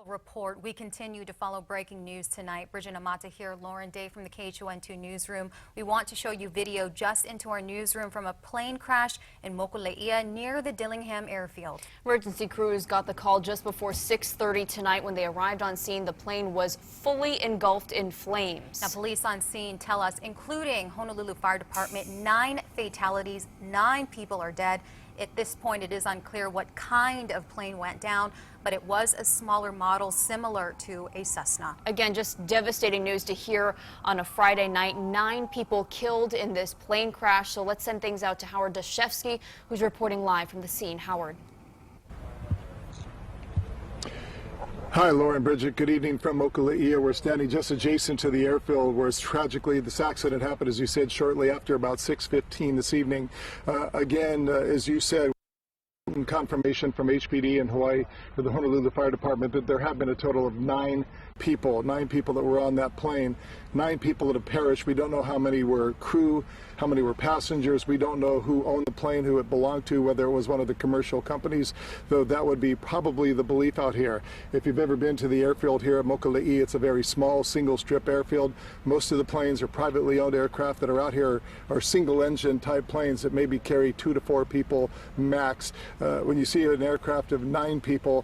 Report. We continue to follow breaking news tonight. Bridget Amata here, Lauren Day from the KHON2 newsroom. We want to show you video just into our newsroom from a plane crash in Mokuleia near the Dillingham airfield. Emergency crews got the call just before 6:30 tonight. When they arrived on scene, the plane was fully engulfed in flames. Now, police on scene tell us, including Honolulu Fire Department, 9 fatalities, 9 people are dead. At this point, it is unclear what kind of plane went down, but it was a smaller model similar to a Cessna. Again, just devastating news to hear on a Friday night. 9 people killed in this plane crash. So let's send things out to Howard Dashevsky, who's reporting live from the scene. Howard. Hi, Lauren, Bridget. Good evening from Mokuleia. We're standing just adjacent to the airfield where tragically this accident happened, as you said, shortly after about 6:15 this evening. Again, as you said, confirmation from HPD in Hawaii for the Honolulu Fire Department that there have been a total of 9 people that were on that plane. 9 people that have perished. We don't know how many were crew, how many were passengers. We don't know who owned the plane, who it belonged to, whether it was one of the commercial companies, though that would be probably the belief out here. If you've ever been to the airfield here at Mokuleia, it's a very small single strip airfield. Most of the planes are privately owned aircraft that are out here are single engine type planes that maybe carry 2 to 4 people max. When you see an aircraft of 9 people,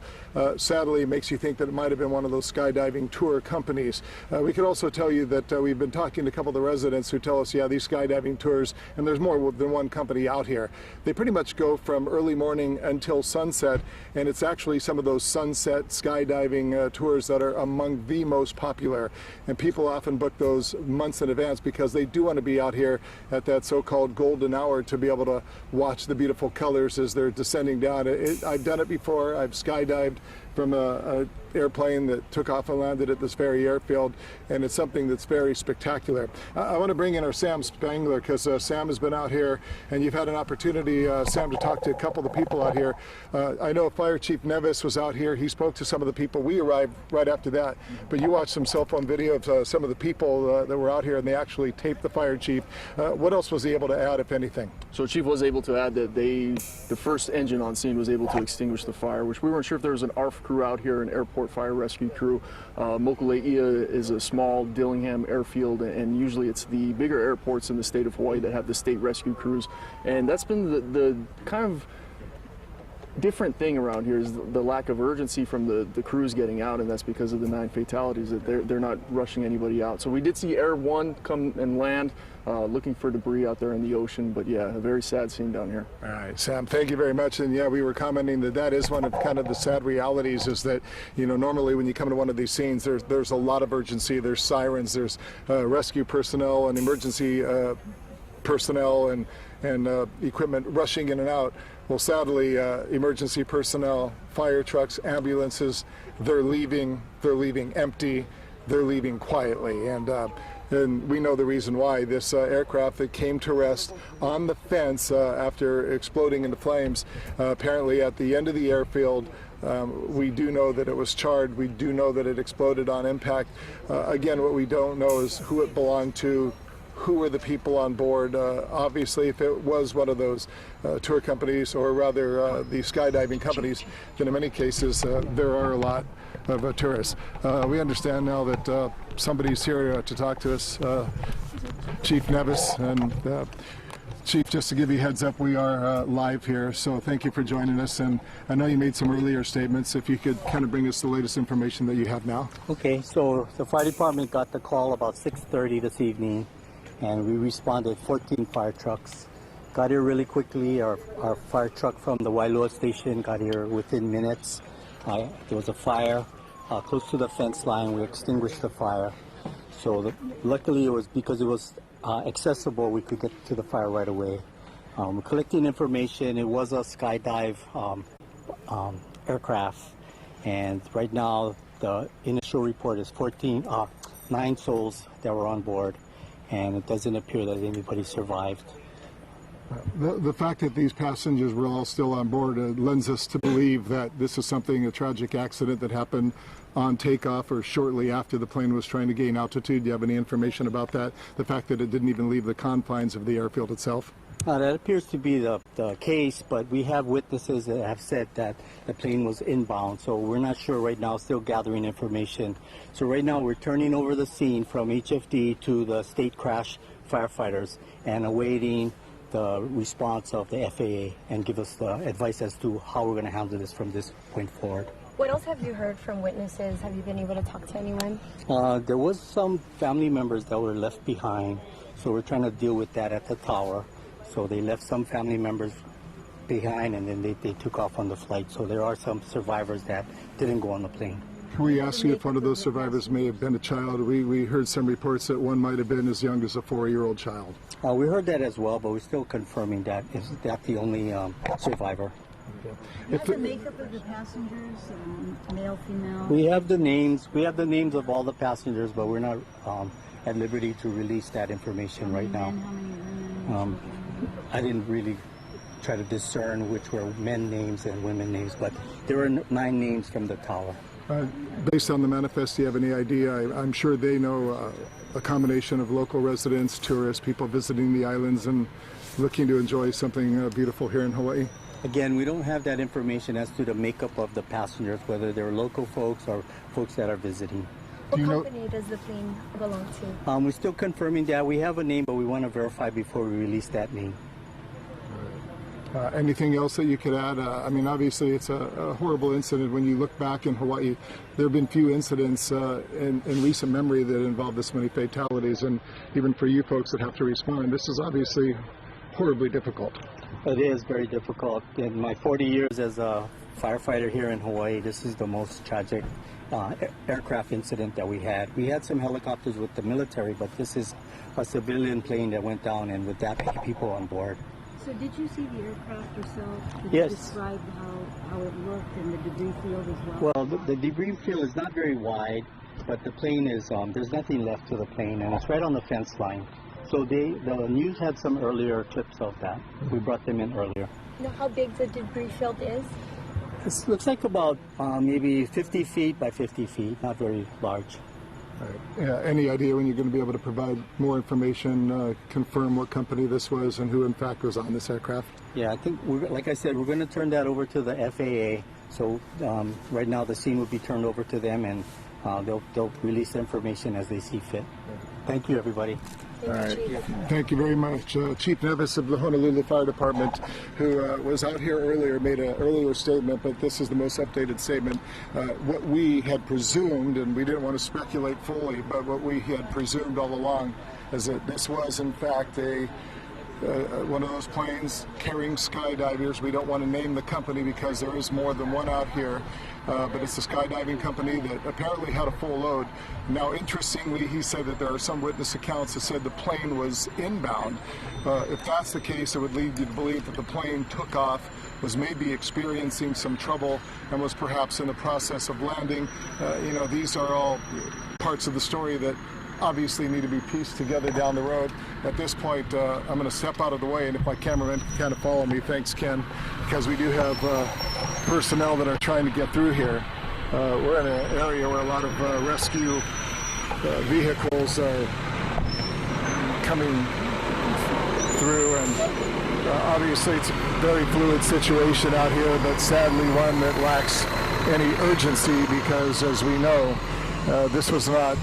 sadly it makes you think that it might have been one of those skydiving tour companies. We could also tell you that we've been talking to a couple of the residents who tell us, yeah, these skydiving tours, and there's more than one company out here. They pretty much go from early morning until sunset, and it's actually some of those sunset skydiving tours that are among the most popular. And people often book those months in advance because they do want to be out here at that so-called golden hour to be able to watch the beautiful colors as they're descending down. I've done it before. I've skydived from a airplane that took off and landed at this very airfield, and it's something that's very spectacular. I want to bring in our Sam Spangler because Sam has been out here, and you've had an opportunity, Sam, to talk to a couple of the people out here. I know Fire Chief Nevis was out here. He spoke to some of the people. We arrived right after that, but you watched some cell phone video of some of the people that were out here, and they actually taped the fire chief. What else was he able to add, if anything? So Chief was able to add that the first engine on scene was able to extinguish the fire, which we weren't sure if there was an ARF crew out here, an airport fire rescue crew. Mokuleia is a small Dillingham airfield, and usually it's the bigger airports in the state of Hawaii that have the state rescue crews. And that's been the kind of different thing around here is the lack of urgency from the crews getting out, and that's because of the 9 fatalities, that they're not rushing anybody out. So we did see Air 1 come and land looking for debris out there in the ocean, but yeah, a very sad scene down here. All right, Sam, thank you very much. And yeah, we were commenting that is one of kind of the sad realities, is that, you know, normally when you come to one of these scenes, there's a lot of urgency. There's sirens, there's rescue personnel and emergency personnel and equipment rushing in and out. Well, sadly, emergency personnel, fire trucks, ambulances, they're leaving empty, they're leaving quietly. And we know the reason why. This aircraft that came to rest on the fence after exploding into flames, apparently at the end of the airfield, we do know that it was charred. We do know that it exploded on impact. Again, what we don't know is who it belonged to, who were the people on board. Obviously, if it was one of those tour companies, or rather the skydiving companies, then in many cases there are a lot of tourists. We understand now that somebody's here to talk to us, Chief Nevis. And Chief, just to give you a heads up, we are live here, so thank you for joining us. And I know you made some earlier statements. If you could kind of bring us the latest information that you have now. Okay, so the fire department got the call about 6:30 this evening, and we responded. 14 fire trucks got here really quickly. Our fire truck from the Wailua station got here within minutes. There was a fire close to the fence line. We extinguished the fire. So luckily, it was because it was accessible, we could get to the fire right away. We're collecting information. It was a skydive aircraft, and right now the initial report is 9 souls that were on board, and it doesn't appear that anybody survived. The fact that these passengers were all still on board lends us to believe that this is a tragic accident that happened on takeoff or shortly after the plane was trying to gain altitude. Do you have any information about that? The fact that it didn't even leave the confines of the airfield itself? That appears to be the case, but we have witnesses that have said that the plane was inbound, so we're not sure right now, still gathering information. So right now we're turning over the scene from HFD to the state crash firefighters and awaiting the response of the FAA and give us the advice as to how we're going to handle this from this point forward. What else have you heard from witnesses? Have you been able to talk to anyone? There was some family members that were left behind, so we're trying to deal with that at the tower. So they left some family members behind, and then they took off on the flight. So there are some survivors that didn't go on the plane. Can we ask you if one of those survivors may have been a child? We heard some reports that one might have been as young as a 4-year-old child. We heard that as well, but we're still confirming that. Is that the only survivor? What's the makeup of the passengers, male, female? We have the names. We have the names of all the passengers, but we're not at liberty to release that information right now. How many women? I didn't really try to discern which were men names and women names, but there were 9 names from the tower. Based on the manifest, do you have any idea? I'm sure they know a combination of local residents, tourists, people visiting the islands and looking to enjoy something beautiful here in Hawaii. Again, we don't have that information as to the makeup of the passengers, whether they're local folks or folks that are visiting. What company does the plane belong to? We're still confirming that. We have a name, but we want to verify before we release that name. Anything else that you could add? I mean, obviously, it's a horrible incident. When you look back in Hawaii, there have been few incidents in recent memory that involve this many fatalities. And even for you folks that have to respond, this is obviously horribly difficult. It is very difficult. In my 40 years as a firefighter here in Hawaii, this is the most tragic aircraft incident that we had. We had some helicopters with the military, but this is a civilian plane that went down and with that many people on board. So did you see the aircraft yourself? Could Yes. you describe how it looked and the debris field as well? Well, the debris field is not very wide, but the plane is, there's nothing left to the plane, and it's right on the fence line. So the news had some earlier clips of that. We brought them in earlier. You know how big the debris field is? It looks like about maybe 50 feet by 50 feet, not very large. Yeah, any idea when you're going to be able to provide more information, confirm what company this was and who in fact was on this aircraft? Yeah, I think, like I said, we're going to turn that over to the FAA. So right now the scene will be turned over to them, and they'll release the information as they see fit. Thank you, everybody. All right. Thank you very much. Chief Nevis of the Honolulu Fire Department, who was out here earlier, made an earlier statement, but this is the most updated statement. What we had presumed, and we didn't want to speculate fully, but what we had presumed all along is that this was in fact one of those planes carrying skydivers. We don't want to name the company because there is more than one out here, but it's a skydiving company that apparently had a full load. Now, interestingly, he said that there are some witness accounts that said the plane was inbound. If that's the case, it would lead you to believe that the plane took off, was maybe experiencing some trouble, and was perhaps in the process of landing. These are all parts of the story that obviously need to be pieced together down the road. At this point, I'm going to step out of the way, and if my cameraman can kind of follow me, thanks, Ken, because we do have personnel that are trying to get through here. We're in an area where a lot of rescue vehicles are coming through, and obviously it's a very fluid situation out here, but sadly one that lacks any urgency because, as we know, this was not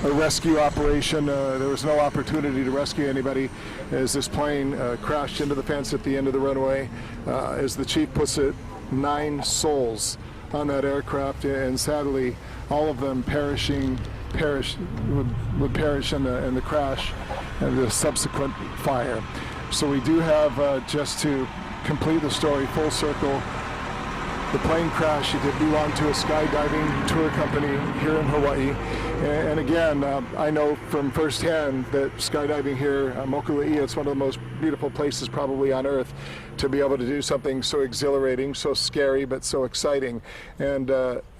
a rescue operation. There was no opportunity to rescue anybody as this plane crashed into the fence at the end of the runway. As the chief puts it, 9 souls on that aircraft, and sadly all of them would perish in the crash and the subsequent fire. So we do have, just to complete the story full circle, the plane crash. It did belong to a skydiving tour company here in Hawaii. And again, I know from firsthand that skydiving here, Mokuleia, it's one of the most beautiful places probably on earth, to be able to do something so exhilarating, so scary, but so exciting. And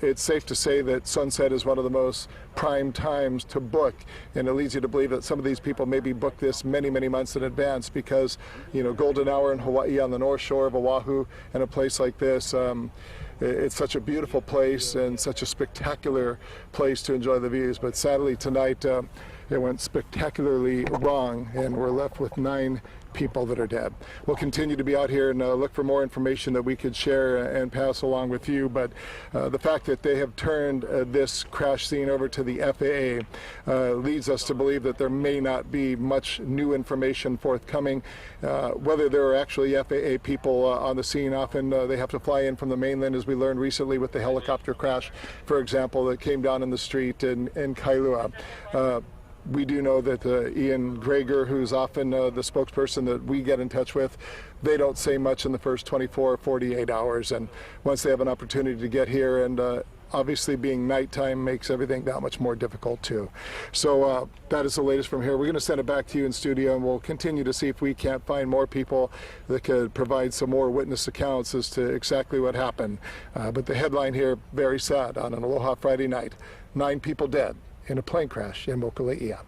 it's safe to say that sunset is one of the most prime times to book, and it leads you to believe that some of these people maybe booked this many, many months in advance because, golden hour in Hawaii on the north shore of Oahu and a place like this, it's such a beautiful place and such a spectacular place to enjoy the views. But sadly tonight, it went spectacularly wrong, and we're left with 9 people that are dead. We'll continue to be out here and look for more information that we could share and pass along with you, but the fact that they have turned this crash scene over to the FAA leads us to believe that there may not be much new information forthcoming. Whether there are actually FAA people on the scene, often they have to fly in from the mainland, as we learned recently with the helicopter crash, for example, that came down in the street in Kailua. We do know that Ian Greger, who's often the spokesperson that we get in touch with, they don't say much in the first 24 or 48 hours. And once they have an opportunity to get here, and obviously being nighttime makes everything that much more difficult too. So that is the latest from here. We're going to send it back to you in studio, and we'll continue to see if we can't find more people that could provide some more witness accounts as to exactly what happened. But the headline here, very sad on an Aloha Friday night. 9 people dead in a plane crash in Mokuleia.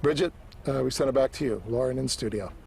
Bridget, we send it back to you. Lauren in studio.